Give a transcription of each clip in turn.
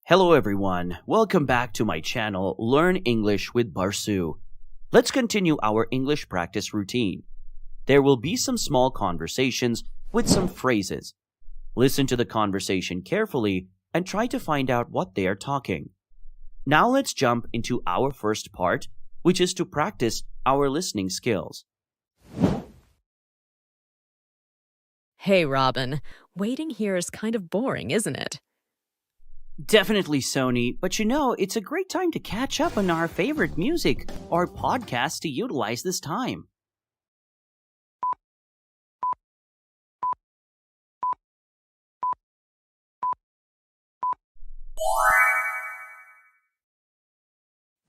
Hello everyone, welcome back to my channel, Learn English with BarSu. Let's continue our English practice routine. There will be some small conversations with some phrases. Listen to the conversation carefully and try to find out what they are talking. Now let's jump into our first part, which is to practice our listening skills. Hey, Robin, waiting here is kind of boring, isn't it? Definitely, Sony, but it's a great time to catch up on our favorite music or podcasts to utilize this time.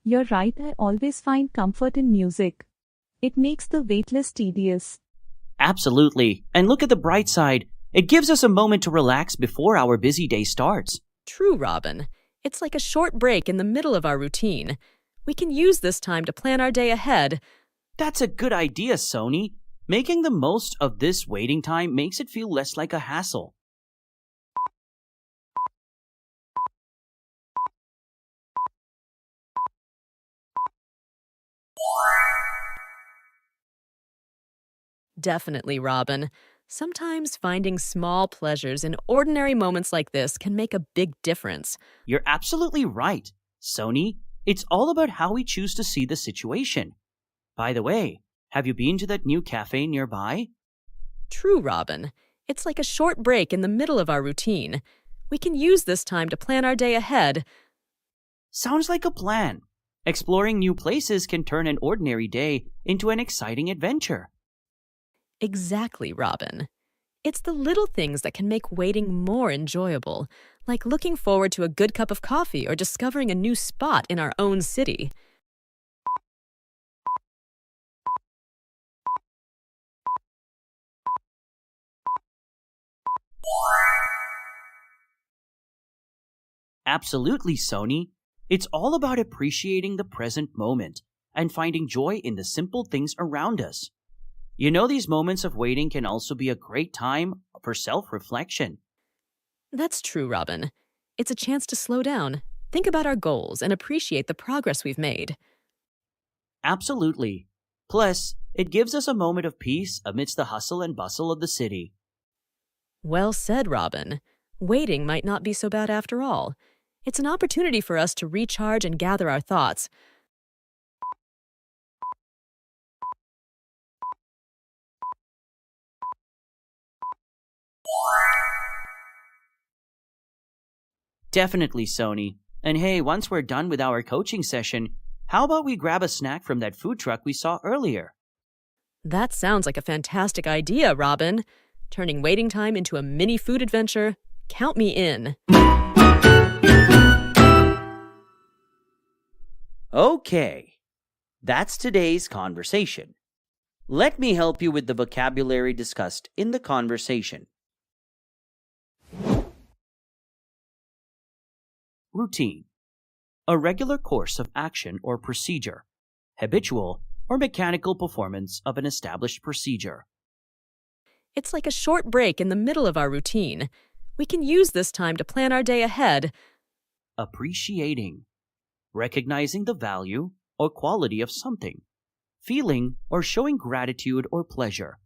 You're right, I always find comfort in music. It makes the wait less tedious. Absolutely, and look at the bright side. It gives us a moment to relax before our busy day starts. True, Robin. It's like a short break in the middle of our routine. We can use this time to plan our day ahead. That's a good idea, Sony. Making the most of this waiting time makes it feel less like a hassle. Definitely, Robin. Sometimes finding small pleasures in ordinary moments like this can make a big difference. You're absolutely right, Sony. It's all about how we choose to see the situation. By the way, have you been to that new cafe nearby? True, Robin. It's like a short break in the middle of our routine. We can use this time to plan our day ahead. Sounds like a plan. Exploring new places can turn an ordinary day into an exciting adventure. Exactly, Robin. It's the little things that can make waiting more enjoyable, like looking forward to a good cup of coffee or discovering a new spot in our own city. Absolutely, Sony. It's all about appreciating the present moment and finding joy in the simple things around us. These moments of waiting can also be a great time for self-reflection. That's true, Robin. It's a chance to slow down, think about our goals, and appreciate the progress we've made. Absolutely. Plus, it gives us a moment of peace amidst the hustle and bustle of the city. Well said, Robin. Waiting might not be so bad after all. It's an opportunity for us to recharge and gather our thoughts. Definitely, Sony. And hey, once we're done with our coaching session, how about we grab a snack from that food truck we saw earlier? That sounds like a fantastic idea, Robin. Turning waiting time into a mini food adventure. Count me in. Okay, that's today's conversation. Let me help you with the vocabulary discussed in the conversation. Routine. A regular course of action or procedure. Habitual or mechanical performance of an established procedure. It's like a short break in the middle of our routine. We can use this time to plan our day ahead. Appreciating. Recognizing the value or quality of something. Feeling or showing gratitude or pleasure.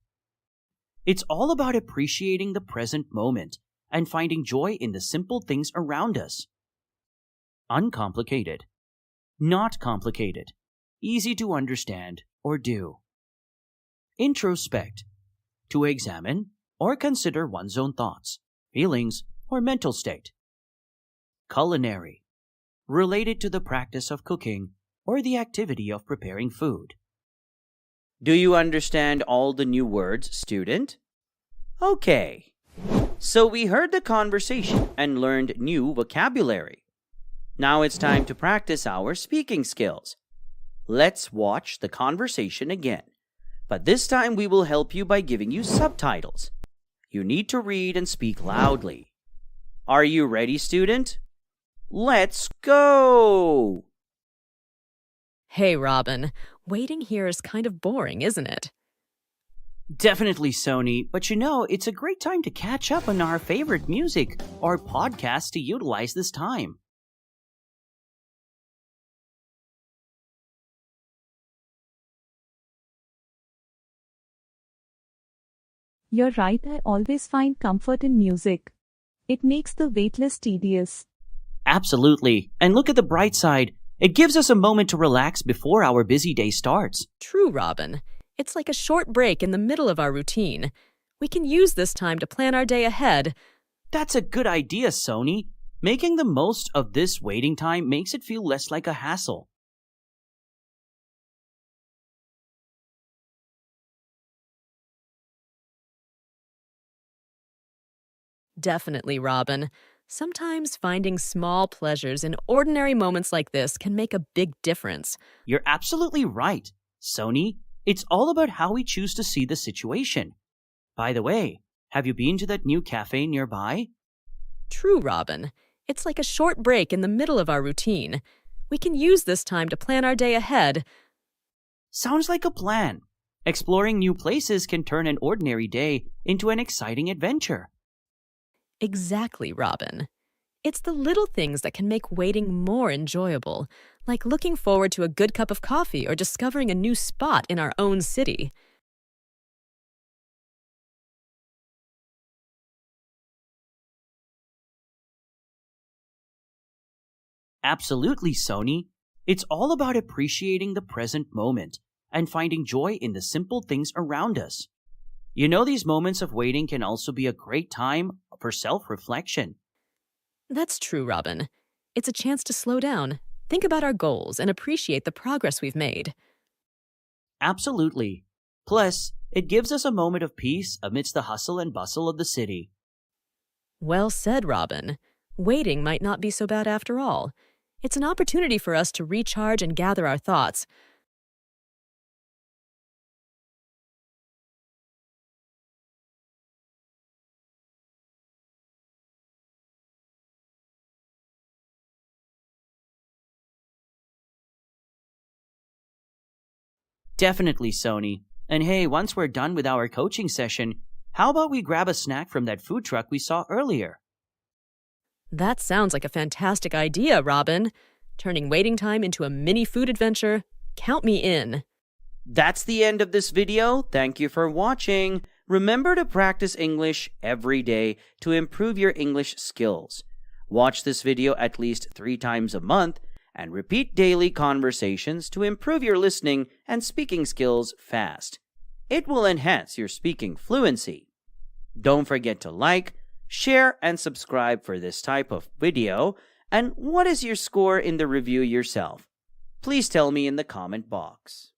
It's all about appreciating the present moment and finding joy in the simple things around us. Uncomplicated. Not complicated. Easy to understand or do. Introspect. To examine or consider one's own thoughts, feelings, or mental state. Culinary. Related to the practice of cooking or the activity of preparing food. Do you understand all the new words, student? Okay. So we heard the conversation and learned new vocabulary. Now it's time to practice our speaking skills. Let's watch the conversation again. But this time we will help you by giving you subtitles. You need to read and speak loudly. Are you ready, student? Let's go! Hey, Robin, waiting here is kind of boring, isn't it? Definitely, Sony, but it's a great time to catch up on our favorite music or podcasts to utilize this time. You're right, I always find comfort in music. It makes the wait less tedious. Absolutely. And look at the bright side. It gives us a moment to relax before our busy day starts. True, Robin. It's like a short break in the middle of our routine. We can use this time to plan our day ahead. That's a good idea, Sony. Making the most of this waiting time makes it feel less like a hassle. Definitely, Robin. Sometimes finding small pleasures in ordinary moments like this can make a big difference. You're absolutely right, Sony. It's all about how we choose to see the situation. By the way, have you been to that new cafe nearby? True, Robin. It's like a short break in the middle of our routine. We can use this time to plan our day ahead. Sounds like a plan. Exploring new places can turn an ordinary day into an exciting adventure. Exactly, Robin. It's the little things that can make waiting more enjoyable, like looking forward to a good cup of coffee or discovering a new spot in our own city. Absolutely, Sony. It's all about appreciating the present moment and finding joy in the simple things around us. You know, these moments of waiting can also be a great time for self-reflection. That's true, Robin. It's a chance to slow down, think about our goals, and appreciate the progress we've made. Absolutely. Plus, it gives us a moment of peace amidst the hustle and bustle of the city. Well said, Robin. Waiting might not be so bad after all. It's an opportunity for us to recharge and gather our thoughts. Definitely, Sony. And hey, once we're done with our coaching session, how about we grab a snack from that food truck we saw earlier? That sounds like a fantastic idea, Robin. Turning waiting time into a mini food adventure. Count me in. That's the end of this video. Thank you for watching. Remember to practice English every day to improve your English skills. Watch this video at least 3 times a month and repeat daily conversations to improve your listening and speaking skills fast. It will enhance your speaking fluency. Don't forget to like, share, and subscribe for this type of video. And what is your score in the review yourself? Please tell me in the comment box.